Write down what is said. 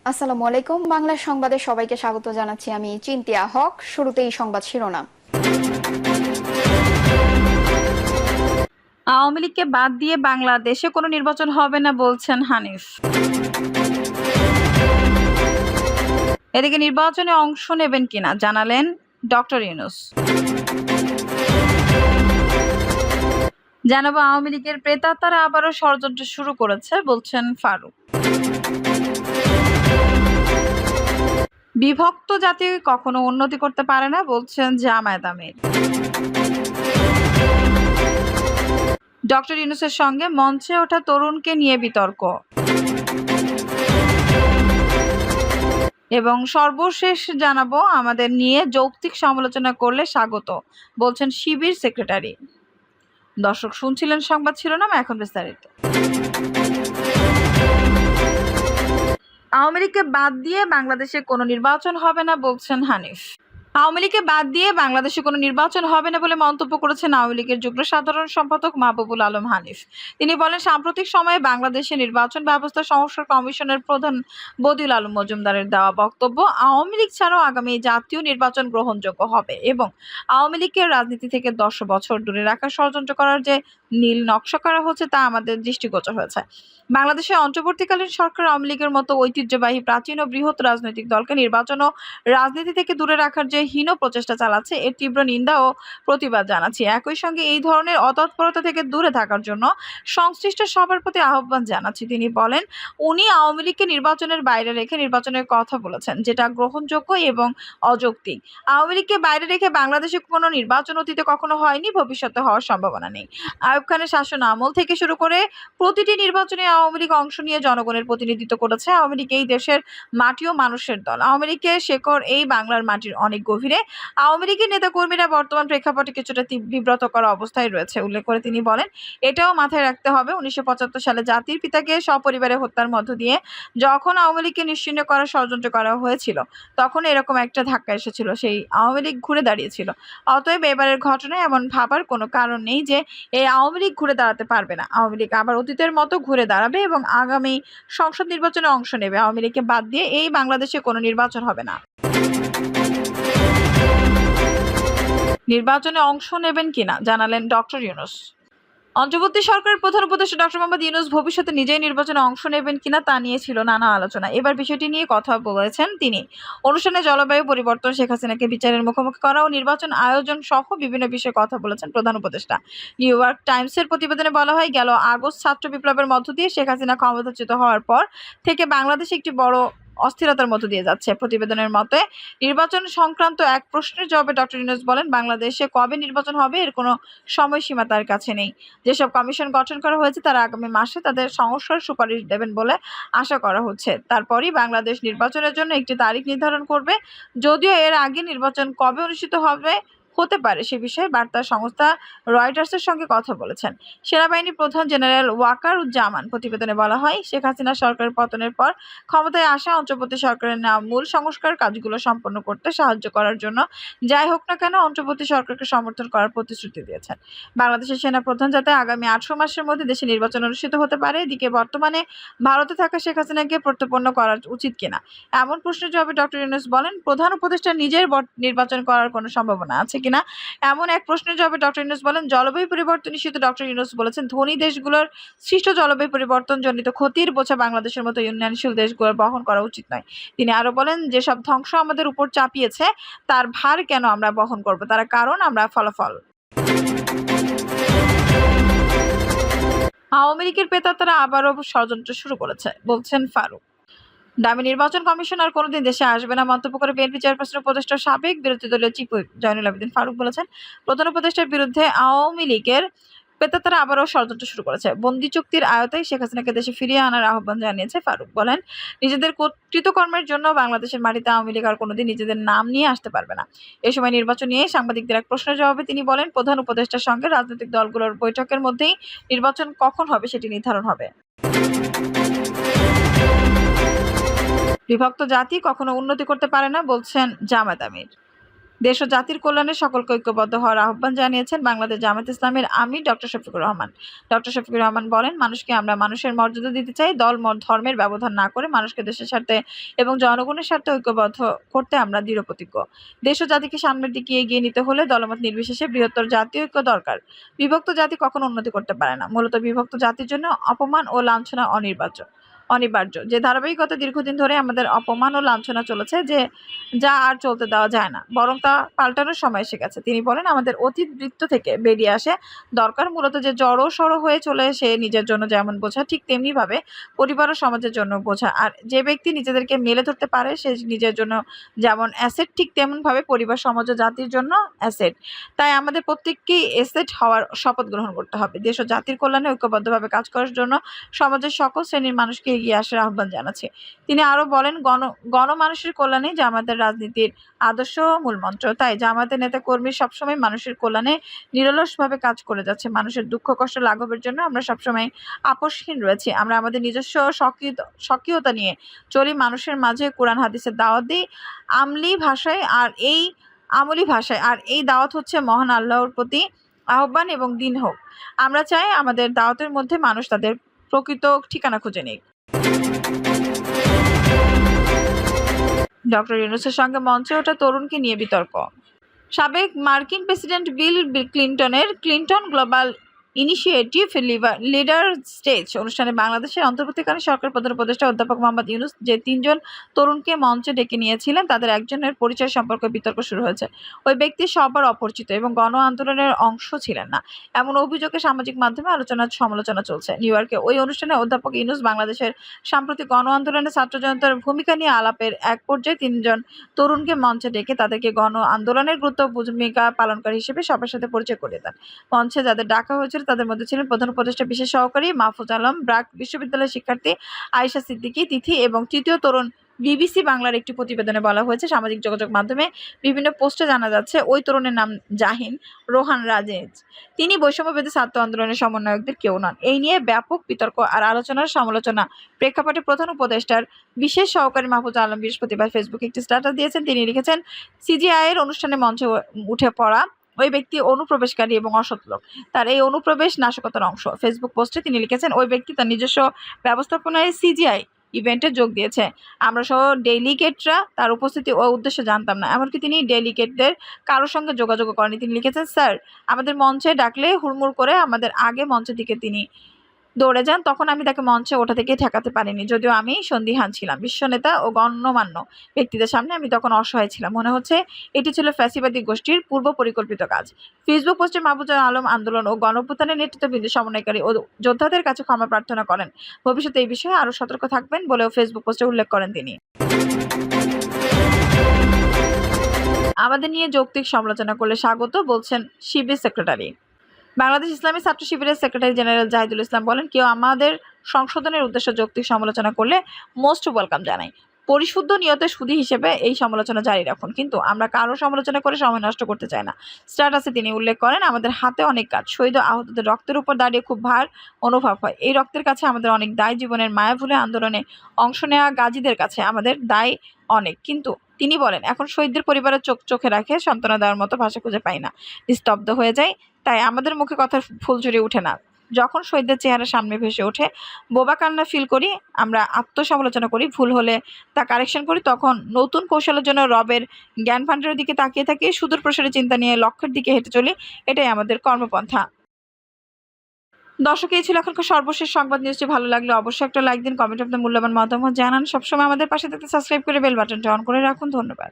আসসালামু আলাইকুম। বাংলা সংবাদে সবাইকে স্বাগত জানাচ্ছি। আমি চিন্তিয়া হক। শুরুতেই সংবাদ শিরোনাম। আওয়ামী লীগকে বাদ দিয়ে বাংলাদেশে কোনো নির্বাচন হবে না বলছেন হানিফ। এদিকে নির্বাচনে অংশ নেবেন কিনা জানালেন ডক্টর ইউনূস। জানাবো আওয়ামী লীগের প্রেতাত্মারা আবারও ষড়যন্ত্র শুরু করেছে বলছেন ফারুক। বিভক্ত জাতি কখনো উন্নতি করতে পারে না বলছেন জামায়াত আমির। ডক্টর ইউনূসের সঙ্গে মঞ্চে ওঠা তরুণকে নিয়ে বিতর্ক। এবং সর্বশেষ জানাবো আমাদের নিয়ে যৌক্তিক সমালোচনা করলে স্বাগত বলছেন শিবির সেক্রেটারি। দর্শক শুনছিলেন সংবাদ শিরোনাম, এখন বিস্তারিত। আওয়ামী লীগকে বাদ দিয়ে বাংলাদেশে কোনো নির্বাচন হবে না বলছেন হানিফ। আওয়ামী লীগকে বাদ দিয়ে বাংলাদেশে কোনো নির্বাচন হবে না বলে মন্তব্য করেছেন আওয়ামী লীগের যুগ্ম সাধারণ সম্পাদক মাহবুবুল আলম হানিফ। তিনি বলেন, সাম্প্রতিক সময়ে বাংলাদেশে নির্বাচন ব্যবস্থা সংস্কার কমিশনের প্রধান বদিউল আলম মজুমদারের দেওয়া বক্তব্য আওয়ামী লীগ ছাড়াও আগামী জাতীয় নির্বাচন গ্রহণযোগ্য হবে এবং আওয়ামী লীগকে রাজনীতি থেকে 10 বছর দূরে রাখার ষড়যন্ত্র করার যে নীল নকশা করা হচ্ছে তা আমাদের দৃষ্টিগোচর হয়েছে। বাংলাদেশে অন্তর্বর্তীকালীন সরকার আওয়ামী লীগের মতো ঐতিহ্যবাহী প্রাচীন ও বৃহৎ রাজনৈতিক দলকে নির্বাচন ও রাজনীতি থেকে দূরে রাখার যে হীন প্রচেষ্টা চালাচ্ছে এর তীব্র নিন্দা ও প্রতিবাদ জানাচ্ছি। একই সঙ্গে এই ধরনের অতৎপরতা থেকে দূরে থাকার জন্য সংশ্লিষ্ট সবার প্রতি আহ্বান জানাচ্ছি। তিনি বলেন, উনি আওয়ামী লীগকে নির্বাচনের বাইরে রেখে নির্বাচনের কথা বলেছেন, যেটা গ্রহণযোগ্য এবং অযৌক্তিক। আওয়ামী লীগকে বাইরে রেখে বাংলাদেশে কোনো নির্বাচন অতীতে কখনো হয়নি, ভবিষ্যতে হওয়ার সম্ভাবনা নেই। আইয়ুব খানের শাসন আমল থেকে শুরু করে প্রতিটি নির্বাচনে আওয়ামী লীগ অংশ নিয়ে জনগণের প্রতিনিধিত্ব করেছে। আওয়ামী লীগ এই দেশের মাটি ও মানুষের দল। আওয়ামী লীগের শেকড় এই বাংলার মাটির অনেক গভীরে। আওয়ামী লীগের নেতাকর্মীরা বর্তমান প্রেক্ষাপটে কিছুটা বিব্রত করা অবস্থায় রয়েছে উল্লেখ করে তিনি বলেন, এটাও মাথায় রাখতে হবে 1975 সালে জাতির পিতাকে সপরিবারে হত্যার মধ্য দিয়ে যখন আওয়ামী লীগকে নিশ্চিহ্ন করার ষড়যন্ত্র করা হয়েছিল তখন এরকম একটা ধাক্কা এসেছিল, সেই আওয়ামী লীগ ঘুরে দাঁড়িয়েছিল। অতএব এবারের ঘটনায় এমন ভাবার কোনো কারণ নেই যে এই আওয়ামী লীগ ঘুরে দাঁড়াতে পারবে না। আওয়ামী লীগ আবার অতীতের মতো ঘুরে দাঁড়াবে এবং আগামী সংসদ নির্বাচনে অংশ নেবে। আওয়ামী লীগকে বাদ দিয়ে এই বাংলাদেশে কোনো নির্বাচন হবে না। নির্বাচনে অংশ নেবেন কিনা জানালেন ডক্টর ইউনূস। অন্তর্বর্তী সরকারের প্রধান উপদেষ্টা ডক্টর মোহাম্মদ ইউনূস ভবিষ্যতে নিজেই নির্বাচনে অংশ নেবেন কিনা তা নিয়ে ছিল নানা আলোচনা। এবার বিষয়টি নিয়ে কথা বলেছেন তিনি। অনুষ্ঠানে জলবায়ু পরিবর্তন, শেখ হাসিনাকে বিচারের মুখোমুখি করা ও নির্বাচন আয়োজন সহ বিভিন্ন বিষয়ে কথা বলেছেন প্রধান উপদেষ্টা। নিউ ইয়র্ক টাইমসের প্রতিবেদনে বলা হয়, গেল আগস্ট ছাত্র বিপ্লবের মধ্য দিয়ে শেখ হাসিনা ক্ষমতাচ্যুত হওয়ার পর থেকে বাংলাদেশে একটি বড় অস্থিরতার মধ্য দিয়ে যাচ্ছে। প্রতিবেদনের মতে, নির্বাচন সংক্রান্ত এক প্রশ্নের জবাবে ডক্টর ইউনূস বলেন, বাংলাদেশে কবে নির্বাচন হবে এর কোনো সময়সীমা তার কাছে নেই। যেসব কমিশন গঠন করা হয়েছে তারা আগামী মাসে তাদের সংস্কার সুপারিশ দেবেন বলে আশা করা হচ্ছে। তারপরই বাংলাদেশ নির্বাচনের জন্য একটি তারিখ নির্ধারণ করবে। যদিও এর আগে নির্বাচন কবে অনুষ্ঠিত হতে পারে সে বিষয়ে বার্তা সংস্থা রয়টার্সের সঙ্গে কথা বলেছেন সেনাবাহিনী প্রধান জেনারেল ওয়াকারুজ্জামান। প্রতিবেদনে বলা হয়, শেখ হাসিনা সরকারের পতনের পর ক্ষমতায় আসা অন্তর্বর্তী সরকারের নাম মূল সংস্কার কাজগুলো সম্পন্ন করতে সাহায্য করার জন্য যাই হোক না কেন অন্তর্বর্তী সরকারকে সমর্থন করার প্রতিশ্রুতি দিয়েছেন। বাংলাদেশের সেনা প্রধান যাতে আগামী 18 মাসের মধ্যে দেশে নির্বাচন অনুষ্ঠিত হতে পারে। এদিকে বর্তমানে ভারতে থাকা শেখ হাসিনাকে প্রত্যর্পণ করা উচিত কিনা এমন প্রশ্নের জবাবে ডক্টর ইউনূস বলেন, প্রধান উপদেষ্টা নিজের নির্বাচন করার কোনো সম্ভাবনা আছে কিনা এমন এক প্রশ্নের জবাবে ডক্টর ইউনূস বলেন, জলবায়ু পরিবর্তন ইস্যুতে ডক্টর ইউনূস বলেছেন, ধনী দেশগুলোর সৃষ্ট জলবায়ু পরিবর্তন জনিত ক্ষতির বোঝা বাংলাদেশের মতো উন্নয়নশীল দেশগুলোর বহন করা উচিত নয়। তিনি আরো বলেন, যেসব ধ্বংস আমাদের উপর চাপিয়েছে তার ভার কেন আমরা বহন করব, তার কারণ আমরা ফলাফল। আওয়ামী লীগের প্রেতাত্মারা আবারও ষড়যন্ত্র শুরু করেছে বলছেন ফারুক। দামি নির্বাচন কমিশন আর কোনোদিন দেশে আসবে না মন্তব্য করে বিএনপি চেয়ারপারসন উপদেষ্টার সাবেক বিরোধী দলীয় চিফ হুইপ জয়নুল আবেদিন ফারুক বলেছেন, প্রধান উপদেষ্টার বিরুদ্ধে আওয়ামী লীগের প্রেতাত্মারা আবারও ষড়যন্ত্র শুরু করেছে। বন্দি চুক্তির আয়তায় শেখ হাসিনাকে দেশে ফিরিয়ে আনার আহ্বান জানিয়েছে ফারুক। বলেন, নিজেদের কৃতকর্মের জন্য বাংলাদেশের মাটিতে আওয়ামী লীগ আর কোনোদিন নিজেদের নাম নিয়ে আসতে পারবে না। এ সময় নির্বাচন নিয়ে সাংবাদিকদের এক প্রশ্নের জবাবে তিনি বলেন, প্রধান উপদেষ্টার সঙ্গে রাজনৈতিক দলগুলোর বৈঠকের মধ্যেই নির্বাচন কখন হবে সেটি নির্ধারণ হবে। বিভক্ত জাতি কখনো উন্নতি করতে পারে না বলছেন জামায়াত আমির। দেশ ও জাতির কল্যাণে সকলকে ঐক্যবদ্ধ হওয়ার আহ্বান জানিয়েছেন বাংলাদেশ জামায়াতে ইসলামীর আমির ডক্টর শফিকুর রহমান। ডক্টর শফিকুর রহমান বলেন, মানুষকে আমরা মানুষের মর্যাদা দিতে চাই, দল মত ধর্মের ব্যবধান না করে মানুষকে দেশের স্বার্থে এবং জনগণের স্বার্থে ঐক্যবদ্ধ করতে আমরা দৃঢ়প্রতিজ্ঞ। দেশ ও জাতিকে সামনের দিকে এগিয়ে নিতে হলে দলমত নির্বিশেষে বৃহত্তর জাতীয় ঐক্য দরকার। বিভক্ত জাতি কখনো উন্নতি করতে পারে না। মূলত বিভক্ত জাতির জন্য অপমান ও লাঞ্ছনা অনিবার্য। যে ধারাবাহিকতা দীর্ঘদিন ধরে আমাদের অপমান ও লাঞ্ছনা চলেছে, যা আর চলতে দেওয়া যায় না, বরং তা পাল্টানোর সময় এসে গেছে। তিনি বলেন, আমাদের অতীত বৃত্ত থেকে বেরিয়ে আসে দরকার। মূলত যে জড়ো সড়ো হয়ে চলে সে নিজের জন্য যেমন বোঝা, ঠিক তেমনি ভাবে পরিবার ও সমাজের জন্য বোঝা। আর যে ব্যক্তি নিজেদেরকে মেলে ধরতে পারে সে নিজের জন্য যেমন অ্যাসেট, ঠিক তেমন ভাবে পরিবার, সমাজ ও জাতির জন্য অ্যাসেট। তাই আমাদের প্রত্যেককেই এসেট হওয়ার শপথ গ্রহণ করতে হবে। দেশ ও জাতির কল্যাণে ঐক্যবদ্ধভাবে কাজ করার জন্য সমাজের সকল শ্রেণীর মানুষকে এগিয়ে আসার আহ্বান জানাচ্ছে। তিনি আরো বলেন, গণমানুষের কল্যাণে জামায়াতের রাজনীতির আদর্শ মূলমন্ত্র। তাই জামায়াতের নেতা কর্মী সবসময় মানুষের কল্যাণে নিরলসভাবে কাজ করে যাচ্ছে। মানুষের দুঃখ কষ্ট লাঘবের জন্য আমরা সবসময় আপোষহীন রয়েছি। আমরা আমাদের নিজস্ব স্বকীয়তা নিয়ে চলি, মানুষের মাঝে কোরআন হাদিসের দাওয়াত দিই আমলি ভাষায়, আর এই দাওয়াত হচ্ছে মহান আল্লাহর প্রতি আহ্বান এবং দিন হোক। আমরা চাই আমাদের দাওয়াতের মধ্যে মানুষ তাদের প্রকৃত ঠিকানা খুঁজে নিক। ডক্টর ইউনূসের সঙ্গে মঞ্চে ওঠা তরুণকে নিয়ে বিতর্ক। সাবেক মার্কিন প্রেসিডেন্ট বিল ক্লিন্টনের Clinton Global Initiative leader stage অনুষ্ঠানে বাংলাদেশের অন্তর্বর্তীকালীন সরকার প্রধান উপদেষ্টা অধ্যাপক মোহাম্মদ ইউনূস যে 3 জন তরুণকে মঞ্চে ডেকে নিয়েছিলেন তাদের একজনের পরিচয় সম্পর্কে বিতর্ক শুরু হয়েছে। ওই ব্যক্তি সবার অপরিচিত এবং গণ আন্দোলনের অংশ ছিলেন না, এমন অভিযোগে সামাজিক মাধ্যমে সমালোচনা চলছে। নিউ ইয়র্কে ওই অনুষ্ঠানে অধ্যাপক ইউনূস বাংলাদেশের সাম্প্রতিক গণ আন্দোলনে ছাত্র জনতার ভূমিকা নিয়ে আলাপের এক পর্যায়ে 3 জন তরুণকে মঞ্চে ডেকে তাদেরকে গণ আন্দোলনের ভূমিকা পালনকারী হিসেবে সবার সাথে পরিচয় করিয়ে দেন। মঞ্চে যাদের ডাকা হয়েছিল তাদের মধ্যে ছিলেন প্রধান উপদেষ্টা বিশেষ সহকারী মাহফুজ আলম, ব্র্যাক বিশ্ববিদ্যালয়ের শিক্ষার্থী আয়েশা সিদ্দিকী তিথি এবং তৃতীয় তরুণ। বিবিসি বাংলার একটি প্রতিবেদনে বলা হয়েছে, সামাজিক যোগাযোগ মাধ্যমে বিভিন্ন পোস্টে জানা যাচ্ছে ওই তরুণের নাম জাহিন রোহান রাজেজ। তিনি বৈষম্যবিরোধী ছাত্র আন্দোলনের সমন্বয়কদের কেউ নন। এই নিয়ে ব্যাপক বিতর্ক আর আলোচনার সমালোচনা প্রেক্ষাপটে প্রধান উপদেষ্টার বিশেষ সহকারী মাহফুজ আলম বৃহস্পতিবার ফেসবুকে একটি স্ট্যাটাস দিয়েছেন। তিনি লিখেছেন, সিজিআই এর অনুষ্ঠানে মঞ্চে উঠে পড়া ওই ব্যক্তি অনুপ্রবেশকারী এবং অসৎ লোক। তার এই অনুপ্রবেশ নাশকতার অংশ। ফেসবুক পোস্টে তিনি লিখেছেন, ওই ব্যক্তি তার নিজস্ব ব্যবস্থাপনায় সিজিআই ইভেন্টে যোগ দিয়েছে। আমরা সহ ডেলিগেটরা তার উপস্থিতি ও উদ্দেশ্য জানতাম না, এমনকি তিনি ডেলিগেটদের কারোর সঙ্গে যোগাযোগ করেনি। তিনি লিখেছেন, স্যার আমাদের মঞ্চে ডাকলে হুড়মুড় করে আমাদের আগে মঞ্চের দিকে তিনি দৌড়ে যান। তখন আমি তাকে মঞ্চে ওঠা থেকে ঠেকাতে পারিনি, যদিও আমি সন্দিহান ছিলাম। বিশ্বনেতা ও গণ্যমান্য ব্যক্তিদের সামনে আমি তখন অসহায় ছিলাম। মনে হচ্ছে এটি ছিল ফ্যাসিবাদী গোষ্ঠীর পূর্ব পরিকল্পিত কাজ। ফেসবুক পোস্টে মাহফুজ আলম আন্দোলন ও গণঅভ্যুত্থানের নেতৃত্ববৃন্দ সমন্বয়কারী ও যোদ্ধাদের কাছে ক্ষমা প্রার্থনা করেন। ভবিষ্যতে এই বিষয়ে আরও সতর্ক থাকবেন বলেও ফেসবুক পোস্টে উল্লেখ করেন তিনি। আমাদের নিয়ে যৌক্তিক সমালোচনা করলে স্বাগত বলছেন শিবির সেক্রেটারি। বাংলাদেশ ইসলামী ছাত্র শিবিরের সেক্রেটারি জেনারেল জাহিদুল ইসলাম বলেন, কেউ আমাদের সংশোধনের উদ্দেশ্যে যৌক্তিক সমালোচনা করলে মোস্ট ওয়েলকাম জানাই। পরিশুদ্ধ নিয়তের সুধী হিসেবে এই সমালোচনা জারি রাখুন, কিন্তু আমরা কারো সমালোচনা করে সময় নষ্ট করতে চাই না। স্ট্যাটাসে তিনি উল্লেখ করেন, আমাদের হাতে অনেক কাজ। শহীদ ও আহতদের রক্তের উপর দাঁড়িয়ে খুব ভার অনুভব হয়। এই রক্তের কাছে আমাদের অনেক দায়। জীবনের মায়া ভুলে আন্দোলনে অংশ নেওয়া গাজীদের কাছে আমাদের দায় অনেক। কিন্তু তিনি বলেন, এখন শহীদদের পরিবারের চোখে রাখে সান্ত্বনা দেওয়ার মতো ভাষা খুঁজে পাই না, নিস্তব্ধ হয়ে যায়। তাই আমাদের মুখে কথার ফুলঝুরি ওঠে না। যখন শহীদদের চেহারা সামনে ভেসে ওঠে বোবা কান্না ফিল করি, আমরা আত্মসমালোচনা করি, ভুল হলে তা কারেকশন করি। তখন নতুন কৌশলের জন্য রবের জ্ঞান ভাণ্ডারের দিকে তাকিয়ে থাকি, সুদূর প্রসারী চিন্তা নিয়ে লক্ষ্যের দিকে হেঁটে চলি। এটাই আমাদের কর্মপন্থা। দর্শক, এই ছিল এখনকার সর্বশেষ সংবাদ। নিউজটি ভালো লাগলে অবশ্যই একটা লাইক দিন, কমেন্ট আপনার মূল্যবান মতামত জানান। সবসময় আমাদের পাশে থাকতে সাবস্ক্রাইব করে বেল বাটনটা অন করে রাখুন। ধন্যবাদ।